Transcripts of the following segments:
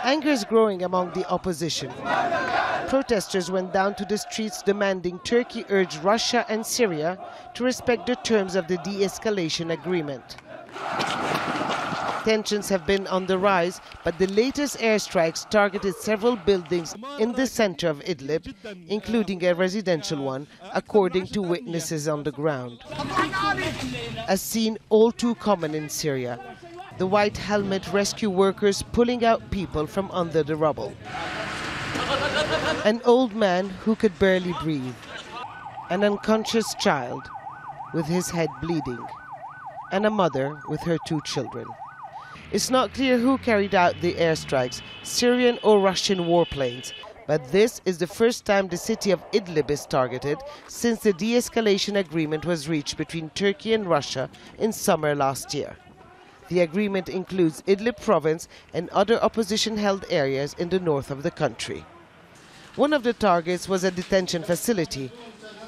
Anger is growing among the opposition. Protesters went down to the streets demanding Turkey urge Russia and Syria to respect the terms of the de-escalation agreement. Tensions have been on the rise, but the latest airstrikes targeted several buildings in the center of Idlib, including a residential one, according to witnesses on the ground. A scene all too common in Syria. The white helmet rescue workers pulling out people from under the rubble. An old man who could barely breathe. An unconscious child with his head bleeding. And a mother with her 2 children. It's not clear who carried out the airstrikes, Syrian or Russian warplanes, but this is the first time the city of Idlib is targeted since the de-escalation agreement was reached between Turkey and Russia in summer last year. The agreement includes Idlib province and other opposition-held areas in the north of the country. One of the targets was a detention facility.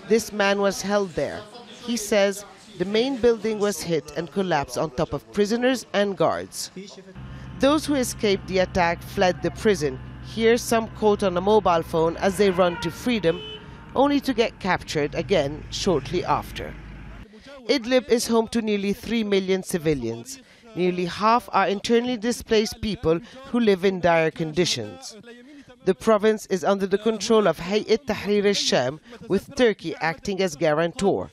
This man was held there. He says the main building was hit and collapsed on top of prisoners and guards. Those who escaped the attack fled the prison. Here some caught on a mobile phone as they run to freedom, only to get captured again shortly after. Idlib is home to nearly 3 million civilians. Nearly half are internally displaced people who live in dire conditions. The province is under the control of Hayat Tahrir al-Sham, with Turkey acting as guarantor.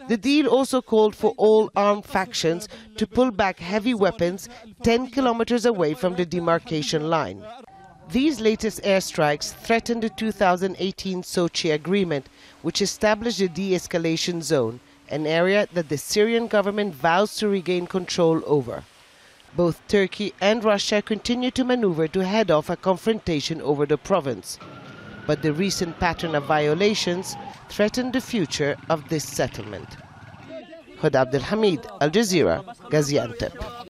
The deal also called for all armed factions to pull back heavy weapons 10 kilometers away from the demarcation line. These latest airstrikes threaten the 2018 Sochi agreement, which established a de-escalation zone, an area that the Syrian government vows to regain control over. Both Turkey and Russia continue to maneuver to head off a confrontation over the province. But the recent pattern of violations threaten the future of this settlement. Hoda Abdel Hamid, Al Jazeera, Gaziantep.